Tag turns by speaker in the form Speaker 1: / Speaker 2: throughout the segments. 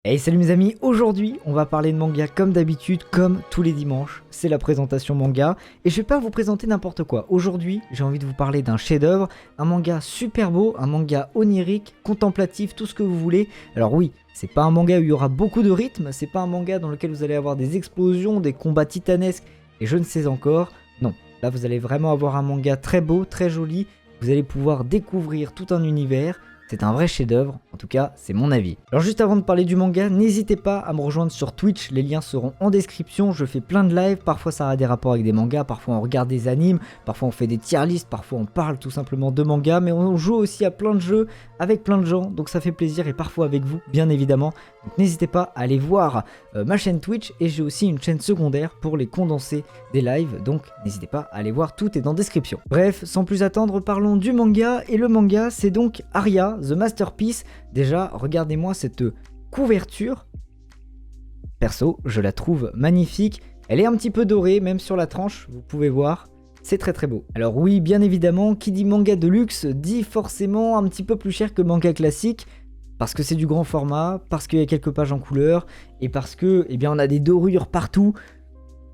Speaker 1: Hey salut mes amis, aujourd'hui on va parler de manga comme d'habitude, comme tous les dimanches, c'est la présentation manga, et je vais pas vous présenter n'importe quoi. Aujourd'hui j'ai envie de vous parler d'un chef-d'œuvre, un manga super beau, un manga onirique, contemplatif, tout ce que vous voulez. Alors oui, c'est pas un manga où il y aura beaucoup de rythme, c'est pas un manga dans lequel vous allez avoir des explosions, des combats titanesques, et je ne sais encore, non. Là vous allez vraiment avoir un manga très beau, très joli, vous allez pouvoir découvrir tout un univers. C'est un vrai chef-d'œuvre, en tout cas c'est mon avis. Alors juste avant de parler du manga, n'hésitez pas à me rejoindre sur Twitch, les liens seront en description, je fais plein de lives, parfois ça a des rapports avec des mangas, parfois on regarde des animes, parfois on fait des tier lists, parfois on parle tout simplement de mangas, mais on joue aussi à plein de jeux avec plein de gens, donc ça fait plaisir et parfois avec vous, bien évidemment. Donc n'hésitez pas à aller voir ma chaîne Twitch et j'ai aussi une chaîne secondaire pour les condensés des lives, donc n'hésitez pas à aller voir, tout est dans la description. Bref, sans plus attendre, parlons du manga, et le manga c'est donc Aria, The Masterpiece. Déjà, regardez-moi cette couverture. Perso, je la trouve magnifique. Elle est un petit peu dorée, même sur la tranche, vous pouvez voir. C'est très très beau. Alors oui, bien évidemment, qui dit manga de luxe dit forcément un petit peu plus cher que manga classique. Parce que c'est du grand format, parce qu'il y a quelques pages en couleur, et parce que, eh bien, on a des dorures partout.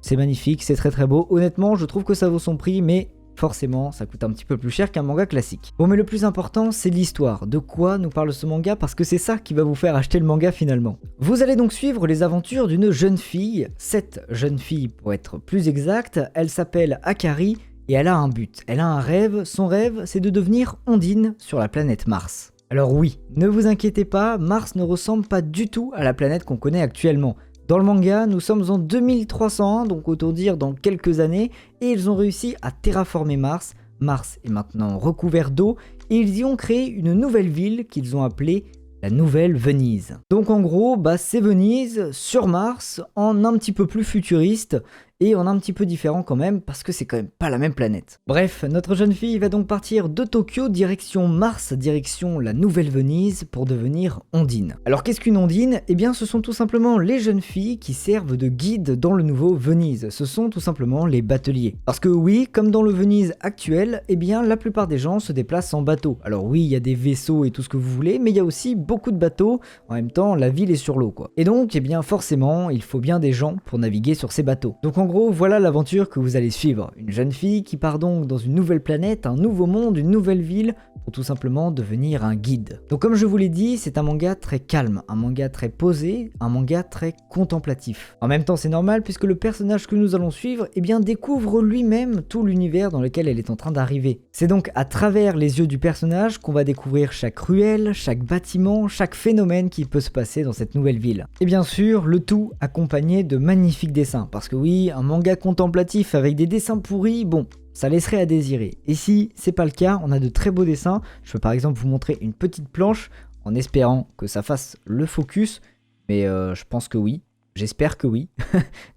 Speaker 1: C'est magnifique, c'est très très beau. Honnêtement, je trouve que ça vaut son prix, mais forcément, ça coûte un petit peu plus cher qu'un manga classique. Bon, mais le plus important, c'est l'histoire. De quoi nous parle ce manga? Parce que c'est ça qui va vous faire acheter le manga finalement. Vous allez donc suivre les aventures d'une jeune fille. Cette jeune fille, pour être plus exact, elle s'appelle Akari et elle a un but. Elle a un rêve. Son rêve, c'est de devenir Ondine sur la planète Mars. Alors oui, ne vous inquiétez pas, Mars ne ressemble pas du tout à la planète qu'on connaît actuellement. Dans le manga, nous sommes en 2301, donc autant dire dans quelques années, et ils ont réussi à terraformer Mars. Mars est maintenant recouvert d'eau, et ils y ont créé une nouvelle ville qu'ils ont appelée la Nouvelle Venise. Donc en gros, c'est Venise sur Mars, en un petit peu plus futuriste, et en un petit peu différent quand même, parce que c'est quand même pas la même planète. Bref, notre jeune fille va donc partir de Tokyo, direction Mars, direction la Nouvelle Venise, pour devenir Ondine. Alors qu'est-ce qu'une Ondine? Eh bien ce sont tout simplement les jeunes filles qui servent de guides dans le nouveau Venise. Ce sont tout simplement les bateliers. Parce que oui, comme dans le Venise actuel, eh bien la plupart des gens se déplacent en bateau. Alors oui, il y a des vaisseaux et tout ce que vous voulez, mais il y a aussi beaucoup de bateaux. En même temps, la ville est sur l'eau, quoi. Et donc, eh bien forcément, il faut bien des gens pour naviguer sur ces bateaux. Donc en gros, voilà l'aventure que vous allez suivre. Une jeune fille qui part donc dans une nouvelle planète, un nouveau monde, une nouvelle ville, pour tout simplement devenir un guide. Donc comme je vous l'ai dit, c'est un manga très calme, un manga très posé, un manga très contemplatif. En même temps, c'est normal puisque le personnage que nous allons suivre, eh bien, découvre lui-même tout l'univers dans lequel elle est en train d'arriver. C'est donc à travers les yeux du personnage qu'on va découvrir chaque ruelle, chaque bâtiment, chaque phénomène qui peut se passer dans cette nouvelle ville. Et bien sûr, le tout accompagné de magnifiques dessins, parce que oui, un manga contemplatif avec des dessins pourris, bon, ça laisserait à désirer. Et si c'est pas le cas, on a de très beaux dessins. Je peux par exemple vous montrer une petite planche en espérant que ça fasse le focus, mais je pense que oui, j'espère que oui.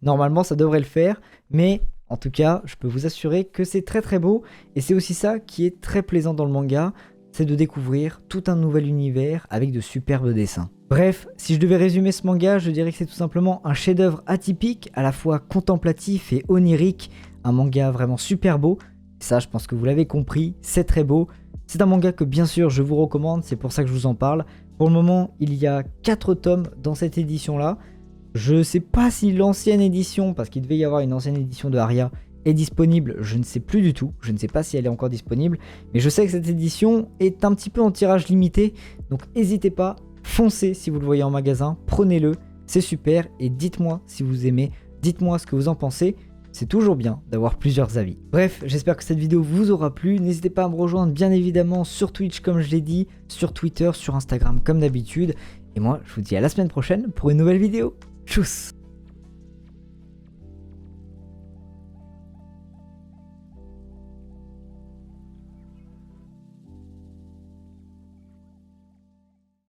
Speaker 1: Normalement ça devrait le faire, mais en tout cas je peux vous assurer que c'est très très beau, et c'est aussi ça qui est très plaisant dans le manga, c'est de découvrir tout un nouvel univers avec de superbes dessins. Bref, si je devais résumer ce manga, je dirais que c'est tout simplement un chef-d'œuvre atypique, à la fois contemplatif et onirique, un manga vraiment super beau. Et ça, je pense que vous l'avez compris, c'est très beau. C'est un manga que bien sûr je vous recommande, c'est pour ça que je vous en parle. Pour le moment, il y a 4 tomes dans cette édition-là. Je sais pas si l'ancienne édition, parce qu'il devait y avoir une ancienne édition de Aria, est disponible, je ne sais plus du tout, je ne sais pas si elle est encore disponible, mais je sais que cette édition est un petit peu en tirage limité, donc n'hésitez pas, foncez si vous le voyez en magasin, prenez-le, c'est super, et dites-moi si vous aimez, dites-moi ce que vous en pensez, c'est toujours bien d'avoir plusieurs avis. Bref, j'espère que cette vidéo vous aura plu, n'hésitez pas à me rejoindre bien évidemment sur Twitch comme je l'ai dit, sur Twitter, sur Instagram comme d'habitude, et moi je vous dis à la semaine prochaine pour une nouvelle vidéo, tchuss!